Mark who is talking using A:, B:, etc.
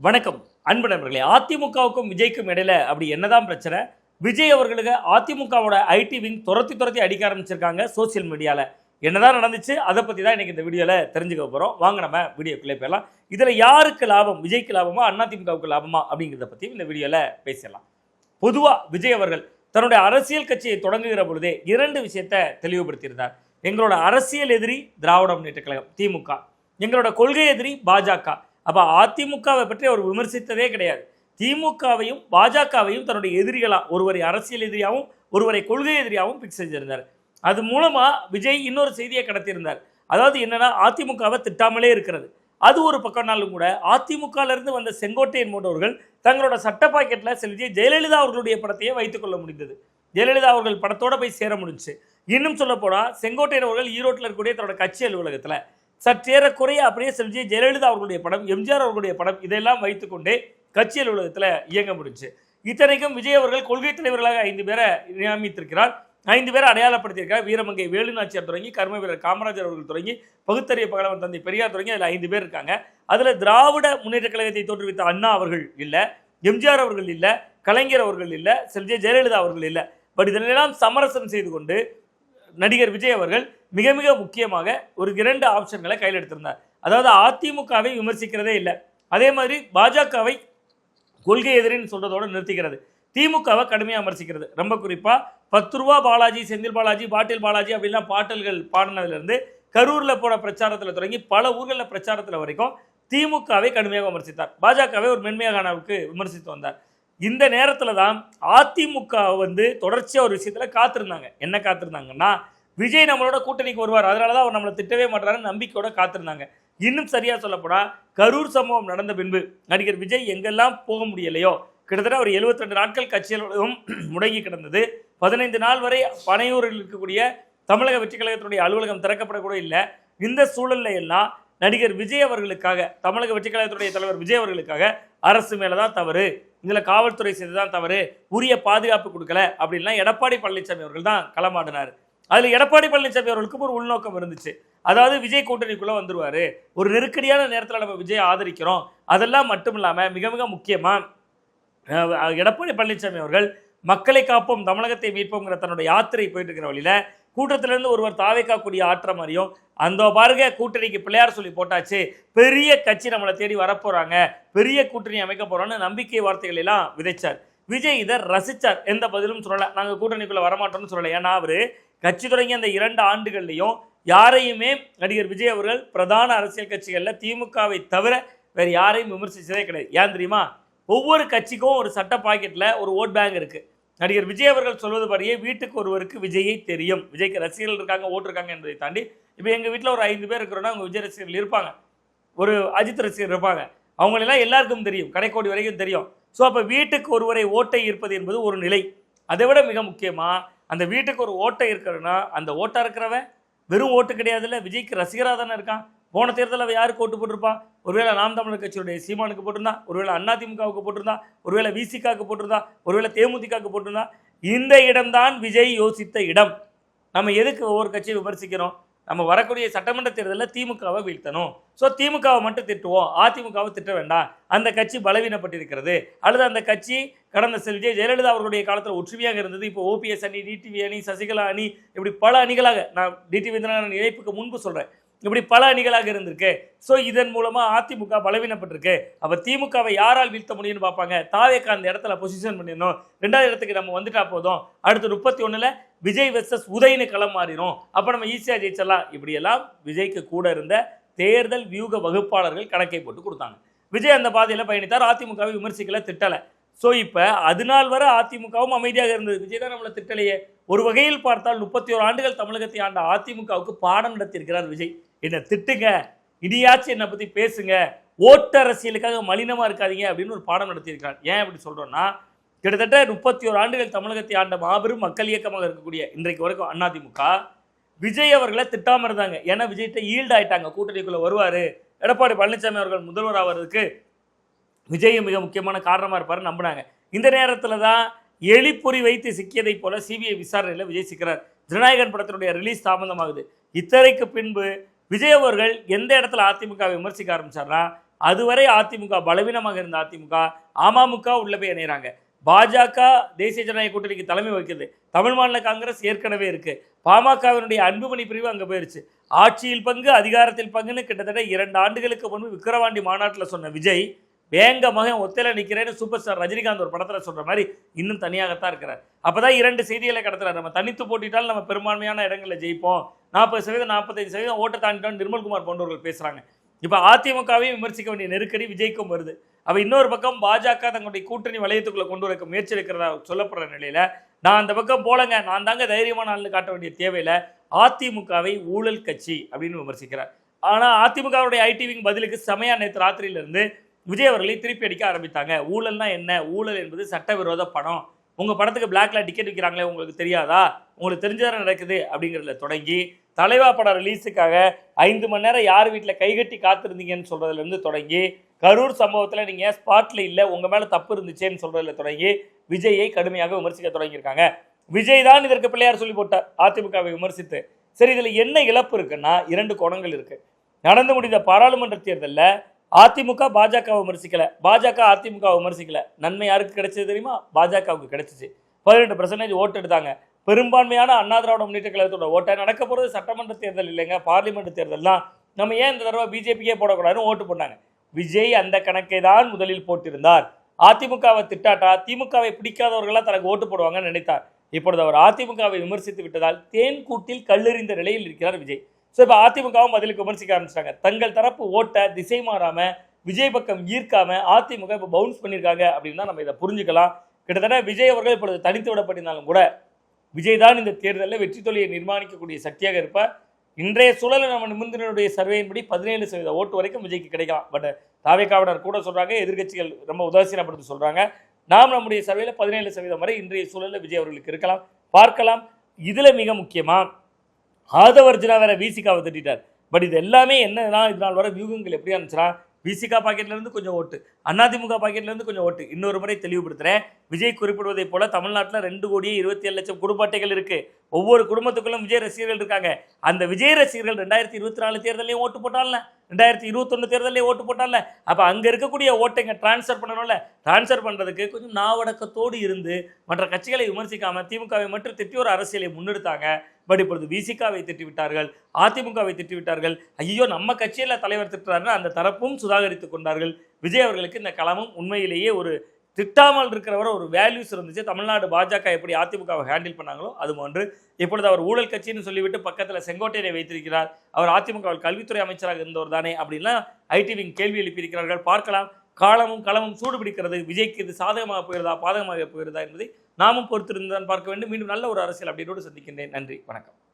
A: வணக்கம் அன்பு நண்பர்களே. அதிமுகவுக்கும் விஜய்க்கும் இடையில அப்படி என்னதான் பிரச்சனை? விஜய் அவர்களுக்கு அதிமுகவோட ஐடி விங் துரத்தி அடிக்க ஆரம்பிச்சிருக்காங்க சோசியல் மீடியால. என்னதான் நடந்துச்சு அதை பத்தி தான் இன்னைக்கு இந்த வீடியோல தெரிஞ்சுக்க போறோம். வாங்க நம்ம வீடியோக்குள்ளே போயிடலாம். இதுல யாருக்கு லாபம், விஜய்க்கு லாபமா அதிமுகவுக்கு லாபமா அப்படிங்கிறத பத்தி இந்த வீடியோல பேசலாம். பொதுவா விஜய் அவர்கள் தன்னுடைய அரசியல் கட்சியை தொடங்குகிற பொழுதே இரண்டு விஷயத்தை தெளிவுபடுத்தியிருந்தார். எங்களோட அரசியல் எதிரி திராவிட முன்னேற்ற கழகம் திமுக, எங்களோட கொள்கை எதிரி பாஜக. அப்போ அதிமுகவை பற்றி அவர் விமர்சித்ததே கிடையாது. திமுகவையும் பாஜகவையும் தன்னுடைய எதிரிகளா, ஒருவரை அரசியல் எதிரியாகவும் ஒருவரை கொள்கை எதிரியாகவும் பிக்ஸ் செஞ்சிருந்தார். அது மூலமா விஜய் இன்னொரு செய்தியை கடத்தியிருந்தார். அதாவது என்னன்னா, அதிமுகவை திட்டாமலே இருக்கிறது. அது ஒரு பக்கம்னாலும் கூட அதிமுகவிலிருந்து வந்த செங்கோட்டையன் போன்றவர்கள் தங்களோட சட்ட பாக்கெட்டில் விஜய் ஜெயலலிதா அவர்களுடைய படத்தையே வைத்துக் கொள்ள முடிந்தது. ஜெயலலிதா அவர்கள் படத்தோட போய் சேர முடிஞ்சு. இன்னும் சொல்ல போனால் செங்கோட்டையன் அவர்கள் ஈரோட்டில் இருக்கக்கூடிய தன்னோட கட்சி அலுவலகத்தில் சற்றேறக்குறைய அப்படியே செஞ்சு ஜெயலலிதா அவர்களுடைய படம், எம்ஜிஆர் அவர்களுடைய படம் இதெல்லாம் வைத்துக்கொண்டே கட்சி அலுவலகத்தில் இயங்க முடிஞ்சு. இத்தனைக்கும் விஜய் அவர்கள் கொள்கை தலைவர்களாக 5 பேரை நியமித்திருக்கிறார். 5 பேரை அடையாளப்படுத்தியிருக்கார். வீரமங்கை வேலுநாச்சியார் தொடங்கி, கர்ம வீரர் காமராஜர் அவர்கள் தொடங்கி, பகுத்தறிய பகலவன் தந்தை பெரியார் தொடங்கி அதில் 5 பேர் இருக்காங்க. அதில் திராவிட முன்னேற்ற கழகத்தை தோற்றுவித்த அண்ணா அவர்கள் இல்லை, எம்ஜிஆர் அவர்கள் இல்லை, கலைஞர் அவர்கள் இல்லை, ஜெயலலிதா அவர்கள் இல்லை. பட் இதெல்லாம் சமரசம் செய்து கொண்டு நடிகர் விஜய் அவர்கள் மிக மிக முக்கியமாக ஒரு 2 ஆப்ஷன்களை கையில் எடுத்திருந்தார். அதாவது அதிமுகவை விமர்சிக்கிறதே இல்லை, அதே மாதிரி பாஜகவை கொள்கை எதிரின்னு சொல்றதோடு நிறுத்திக்கிறது, திமுகவை கடுமையாக விமர்சிக்கிறது. ரொம்ப குறிப்பாக 10 ரூபா பாலாஜி, செந்தில் பாலாஜி, பாட்டில் பாலாஜி அப்படின்லாம் பாட்டல்கள் பாடினதுலேருந்து கரூரில் போன பிரச்சாரத்தில் தொடங்கி பல ஊர்களில் பிரச்சாரத்தில் வரைக்கும் திமுகவை கடுமையாக விமர்சித்தார். பாஜகவை ஒரு மென்மையாக விமர்சித்து வந்தார். இந்த நேரத்தில் தான் அதிமுக தொடர்ச்சியாக ஒரு விஷயத்தில் காத்திருந்தாங்க. என்ன காத்திருந்தாங்கன்னா, விஜய் நம்மளோட கூட்டணிக்கு வருவார், அதனால தான் அவர் நம்மளை திட்டவே மாட்டாருன்னு நம்பிக்கையோட காத்திருந்தாங்க. இன்னும் சரியாக சொல்லப்போனால் கரூர் சம்பவம் நடந்த பின்பு நடிகர் விஜய் எங்கெல்லாம் போக முடியலையோ, கிட்டத்தட்ட ஒரு 72 நாட்கள் கட்சிகளும் முடங்கி கிடந்தது. 15 நாள் வரை பனையூரில் இருக்கக்கூடிய தமிழக வெற்றி கழகத்தினுடைய அலுவலகம் திறக்கப்படக்கூட இல்லை. இந்த சூழல்ல எல்லாம் நடிகர் விஜய் அவர்களுக்காக, தமிழக வெற்றி கழகத்துடைய தலைவர் விஜய் அவர்களுக்காக அரசு மேலே தான் தவறு, இதில் காவல்துறை செய்துதான் தவறு, உரிய பாதுகாப்பு கொடுக்கல அப்படின்லாம் எடப்பாடி பழனிசாமி அவர்கள் தான் களமாடினார். அதில் எடப்பாடி பழனிசாமி அவர்களுக்கும் ஒரு உள்நோக்கம் இருந்துச்சு. அதாவது விஜய் கூட்டணிக்குள்ளே வந்துருவார், ஒரு நெருக்கடியான நேரத்தில் நம்ம விஜய் ஆதரிக்கிறோம். அதெல்லாம் மட்டும் இல்லாமல் மிக மிக முக்கியமாக எடப்பாடி பழனிசாமி அவர்கள் மக்களை காப்போம் தமிழகத்தை மீட்போங்கிற தன்னுடைய யாத்திரை போயிட்டு இருக்கிற வழியில் கூட்டத்திலேருந்து ஒருவர் தாவேக்காக்கூடிய ஆற்ற மாதிரியும், அந்த பாருங்க கூட்டணிக்கு பிள்ளையார் சொல்லி போட்டாச்சு, பெரிய கட்சி நம்மளை தேடி வரப்போகிறாங்க, பெரிய கூட்டணி அமைக்க போகிறோன்னு நம்பிக்கை வார்த்தைகள் எல்லாம் விதைச்சார். விஜய் இதை ரசித்தார். எந்த பதிலும் சொல்லலை, நாங்கள் கூட்டணிக்குள்ளே வரமாட்டோம்னு சொல்லலை. ஏன்னா அவர் கட்சி தொடங்கி அந்த 2 ஆண்டுகள்லையும் யாரையுமே நடிகர் விஜய் அவர்கள் பிரதான அரசியல் கட்சிகளில் திமுகவை தவிர வேறு யாரையும் விமர்சித்ததே கிடையாது. ஏன் தெரியுமா? ஒவ்வொரு கட்சிக்கும் ஒரு சட்ட பாக்கெட்டில் ஒரு ஓட் பேங்க் இருக்குது. நடிகர் விஜய் அவர்கள் சொல்வது படியே வீட்டுக்கு ஒருவருக்கு விஜயை தெரியும், விஜய்க்கு ரசிகர்கள் இருக்காங்க, ஓட்டு இருக்காங்க என்பதை தாண்டி, இப்போ எங்கள் வீட்டில் ஒரு 5 பேர் இருக்கிறோன்னா அவங்க விஜய் ரசிகர்கள் இருப்பாங்க, ஒரு அஜித் ரசிகர் இருப்பாங்க, அவங்களெல்லாம் எல்லாருக்கும் தெரியும், கடைக்கோடி வரைக்கும் தெரியும். ஸோ அப்போ வீட்டுக்கு ஒருவரை ஓட்டை இருப்பது என்பது ஒரு நிலை. அதை விட மிக முக்கியமாக அந்த வீட்டுக்கு ஒரு ஓட்டை இருக்கிறன்னா அந்த ஓட்டாக இருக்கிறவன் வெறும் ஓட்டு கிடையாதுல்ல, விஜய்க்கு ரசிகராக தானே இருக்கான். போன தேர்தலில் யாருக்கு ஓட்டு போட்டிருப்பான்? ஒருவேளை நாம் தமிழர் கட்சியுடைய சீமானுக்கு போட்டிருந்தா, ஒருவேளை அதிமுகவுக்கு போட்டிருந்தா, ஒருவேளை விசிகாவுக்கு போட்டிருந்தா, ஒருவேளை தேமுதிகவுக்கு போட்டிருந்தா. இந்த இடம்தான் விஜய் யோசித்த இடம். நம்ம எதுக்கு ஒவ்வொரு கட்சியை விமர்சிக்கிறோம்? நம்ம வரக்கூடிய சட்டமன்ற தேர்தலில் திமுகவை வீழ்த்தணும். ஸோ திமுகவை மட்டும் திட்டுவோம், அதிமுகவை திட்ட வேண்டாம், அந்த கட்சி பலவீனப்பட்டிருக்கிறது, அல்லது அந்த கட்சி கடந்த விஜய் ஜெயலலிதா அவர்களுடைய காலத்தில் ஒற்றுமையாக இருந்தது, இப்போ ஓபிஎஸ் அணி, டிடிவி அணி, சசிகலா அணி, இப்படி பல அணிகளாக, நான் டிடிவி இணைப்புக்கு முன்பு சொல்கிறேன், இப்படி பல அணிகளாக இருந்திருக்கு. ஸோ இதன் மூலமாக அதிமுக பலவீனப்பட்டிருக்கு. அப்போ திமுகவை யாரால் வீழ்த்த முடியும்னு பார்ப்பாங்க. தாவேக்கா அந்த இடத்துல பொசிஷன் பண்ணிடணும், 2வது இடத்துக்கு நம்ம வந்துட்டா போதும், அடுத்து 31 விஜய் வெர்சஸ் உதயனு களம் மாறிடும், அப்போ நம்ம ஈஸியாக ஜெயிச்சிடலாம். இப்படியெல்லாம் விஜய்க்கு கூட இருந்த தேர்தல் வியூக வகுப்பாளர்கள் கணக்கை போட்டு கொடுத்தாங்க. விஜய் அந்த பாதையில் பயணித்தார், அதிமுகவை விமர்சிக்கல, திட்டலை. ஸோ இப்போ அதனால் வர அதிமுகவும் அமைதியாக இருந்தது. விஜய் தான் நம்மளை திட்டலையே. ஒரு வகையில் பார்த்தால் 31 ஆண்டுகள் தமிழகத்தை ஆண்ட அதிமுகவுக்கு பாடம் நடத்தியிருக்கிறார் விஜய். என்னை திட்டுங்க, இனியாச்சும் என்னை பற்றி பேசுங்க, ஓட்டு அரசியலுக்காக மலினமாக இருக்காதீங்க அப்படின்னு ஒரு பாடம் நடத்தியிருக்கிறார். ஏன் அப்படி சொல்கிறோன்னா, கிட்டத்தட்ட 31 ஆண்டுகள் தமிழகத்தை ஆண்ட மாபெரும் மக்கள் இயக்கமாக இருக்கக்கூடிய இன்றைக்கு வரைக்கும் அதிமுக விஜய் அவர்களை திட்டாமல் இருந்தாங்க. ஏன்னா விஜய்கிட்ட ஈல்டு ஆயிட்டாங்க, கூட்டணிக்குள்ளே வருவார், எடப்பாடி பழனிசாமி அவர்கள் முதல்வர் ஆவதற்கு விஜய் மிக முக்கியமான காரணமாக இருப்பார் நம்பினாங்க. இந்த நேரத்தில் தான் எலிப்பொறி வைத்து சிக்கியதை போல சிபிஐ விசாரணையில் விஜய் சிக்கிறார். ஜனநாயகன் படத்தினுடைய ரிலீஸ் தாமதமாகுது. இத்தனைக்கு பின்பு விஜய் அவர்கள் எந்த இடத்துல அதிமுக விமர்சிக்க ஆரம்பிச்சார்னா, அதுவரை அதிமுக பலவீனமாக இருந்த அதிமுக அமமுக உள்ள போய் இணைகிறாங்க. பாஜக தேசிய ஜனநாயக கூட்டணிக்கு தலைமை வகிக்குது. தமிழ் மாநில காங்கிரஸ் ஏற்கனவே இருக்கு. பாமகவினுடைய அன்புமணி பிரிவு அங்கே போயிருச்சு. ஆட்சியில் பங்கு அதிகாரத்தில் பங்குன்னு கிட்டத்தட்ட 2 ஆண்டுகளுக்கு முன்பு விக்கிரவாண்டி மாநாட்டில் சொன்ன விஜய் வேங்க மகன் ஒத்தையில நிற்கிறேன்னு சூப்பர் ஸ்டார் ரஜினிகாந்த் ஒரு படத்தில் சொல்ற மாதிரி இன்னும் தனியாகத்தான் இருக்கிறார். அப்பதான் 2 செய்திகளை கடத்துறாரு. நம்ம தனித்து போட்டிட்டாலும் நம்ம பெரும்பான்மையான இடங்களில் ஜெயிப்போம், 40% 45% ஓட்டை தாண்டிட்டோம் நிர்மல்குமார் போன்றவர்கள் பேசுறாங்க. இப்போ அதிமுகவையும் விமர்சிக்க வேண்டிய நெருக்கடி விஜய்க்கும் வருது. அப்போ இன்னொரு பக்கம் பாஜக தங்களுடைய கூட்டணி வளையத்துக்குள்ள கொண்டு வர முயற்சி இருக்கிறதா சொல்லப்படுற நிலையில நான் அந்த பக்கம் போலங்க, நான் தாங்க தைரியமான ஆள்னு காட்ட வேண்டிய தேவையில அதிமுகவை ஊழல் கட்சி அப்படின்னு விமர்சிக்கிறார். ஆனால் அதிமுகவுடைய ஐடி விங் பதிலுக்கு செமையா நேற்று ராத்திரியிலிருந்து விஜய் அவர்களை திருப்பி அடிக்க ஆரம்பித்தாங்க. ஊழல்னா என்ன? ஊழல் என்பது சட்டவிரோத பணம். உங்க படத்துக்கு பிளாக்ல டிக்கெட் விற்கிறாங்களே உங்களுக்கு தெரியாதா? உங்களுக்கு தெரிஞ்சதான நடக்குது அப்படிங்கிறதுல தொடங்கி தலைவா படம் ரிலீஸுக்காக 5 மணி நேரம் யார் வீட்டில் கைகட்டி காத்திருந்தீங்கன்னு சொல்றதுலேருந்து தொடங்கி கரூர் சம்பவத்தில் நீங்கள் ஸ்பாட்ல இல்லை உங்கள் மேலே தப்பு இருந்துச்சேன்னு சொல்றதுல தொடங்கி விஜயை கடுமையாக விமர்சிக்க தொடங்கியிருக்காங்க. விஜய் தான் இதற்கு பிள்ளையார் சொல்லி போட்டார் அதிமுகவை விமர்சித்து. சரி, இதில் என்ன இழப்பு இருக்குன்னா 2 கோணங்கள் இருக்கு. நடந்து முடிந்த பாராளுமன்ற தேர்தலில் அதிமுக பாஜக விமர்சிக்கல, பாஜக அதிமுக விமர்சிக்கல. நன்மை யாருக்கு கிடைச்சது தெரியுமா? பாஜகவுக்கு கிடைச்சிச்சு. 18% ஓட்டு எடுத்தாங்க. பெரும்பான்மையான அண்ணா திராவிட முன்னேற்ற கழகத்தோட ஓட்டை நடக்க போகிறது சட்டமன்ற தேர்தல் இல்லைங்க, பார்லிமெண்ட் தேர்தல் தான். நம்ம ஏன் இந்த தடவை பிஜேபிக்கே போடக்கூடாதுன்னு ஓட்டு போட்டாங்க. விஜய் அந்த கணக்கை தான் முதலில் போட்டிருந்தார். அதிமுகவை திட்டாட்டா திமுகவை பிடிக்காதவர்களாக தனக்கு ஓட்டு போடுவாங்கன்னு நினைத்தார். இப்பொழுது அவர் அதிமுகவை விமர்சித்து விட்டதால் தேன் கூட்டில் கல்லெறிந்த நிலையில் இருக்கிறார் விஜய். ஸோ இப்போ அதிமுகவும் பதிலுக்கு விமர்சிக்க ஆரம்பிச்சிட்டாங்க. தங்கள் தரப்பு ஓட்டை திசை மாறாம விஜய் பக்கம் ஈர்க்காம அதிமுக இப்போ பவுன்ஸ் பண்ணியிருக்காங்க அப்படின்னு தான் நம்ம இதை புரிஞ்சுக்கலாம். கிட்டத்தட்ட விஜய் அவர்கள் இப்பொழுது தனித்து விடப்பட்டிருந்தாலும் கூட விஜய் தான் இந்த தேர்தலில் வெற்றி தொழிலை நிர்மாணிக்கக்கூடிய சக்தியாக இருப்பார். இன்றைய சூழலில் நம்ம நிமிந்தினுடைய சர்வேயின்படி 17% ஓட்டு வரைக்கும் விஜய்க்கு கிடைக்கலாம். பட் தாவேகாவினர் கூட சொல்றாங்க, எதிர்கட்சிகள் ரொம்ப உதாசீனப்படுத்தி சொல்றாங்க. நாம் நம்முடைய சர்வேல 17% வரை இன்றைய சூழலில் விஜய் அவர்களுக்கு இருக்கலாம், பார்க்கலாம். இதுல மிக முக்கியமா ஆதவர்ஜுனா வேற விசிகாவை திட்டார். பட் இது எல்லாமே என்னன்னா இதனால் வர வியூகங்கள் எப்படி இருந்துச்சுன்னா விசிகா பாக்கெட்ல இருந்து கொஞ்சம் ஓட்டு, அதிமுக பாக்கெட்ல இருந்து கொஞ்சம் ஓட்டு. இன்னொரு முறை தெளிவுபடுத்துறேன், விஜய் குறிப்பிடுவதை போல தமிழ்நாட்டில் 2,27,00,000 குடும்ப அட்டைகள் இருக்கு. ஒவ்வொரு குடும்பத்துக்குள்ளும் விஜய் ரசிகர்கள் இருக்காங்க. அந்த விஜய் ரசிகர்கள் 2024 தேர்தலையும் ஓட்டு போட்டால, 2021 தேர்தலையும் ஓட்டு போட்டால. அப்போ அங்கே இருக்கக்கூடிய ஓட்டை இங்கே டிரான்ஸ்ஃபர் பண்ணணும்ல. டிரான்ஸ்ஃபர் பண்ணுறதுக்கு கொஞ்சம் நாவடக்கத்தோடு இருந்து மற்ற கட்சிகளை விமர்சிக்காம திமுகவை மட்டும் திட்டி ஒரு அரசியலை முன்னெடுத்தாங்க. பட் இப்பொழுது விசிகாவை திட்டிவிட்டார்கள், அதிமுகவை திட்டிவிட்டார்கள். ஐயோ நம்ம கட்சியில் தலைவர் திட்டுறாருன்னு அந்த தரப்பும் சுதாகரித்து கொண்டார்கள். விஜய் அவர்களுக்கு இந்த களமும் உண்மையிலேயே ஒரு திட்டாமல் இருக்கிறவரை ஒரு வேல்யூஸ் இருந்துச்சு. தமிழ்நாடு பாஜக எப்படி அதிமுகவை ஹேண்டில் பண்ணாங்களோ அது போன்று இப்பொழுது அவர் ஊழல் கட்சின்னு சொல்லிவிட்டு பக்கத்தில் செங்கோட்டையனை வைத்திருக்கிறார். அவர் அதிமுகவில் கல்வித்துறை அமைச்சராக இருந்தவர் தானே அப்படின்லாம் ஐடி விங் கேள்வி எழுப்பியிருக்கிறார்கள். பார்க்கலாம், காலமும் களமும் சூடு பிடிக்கிறது. விஜய்க்கு இது சாதகமாக போகிறதா பாதகமாக போகிறதா என்பதை நாமும் பொறுத்திருந்தான் பார்க்க வேண்டும். மீண்டும் நல்ல ஒரு அரசியல் அப்படியோடு சந்திக்கின்றேன். நன்றி, வணக்கம்.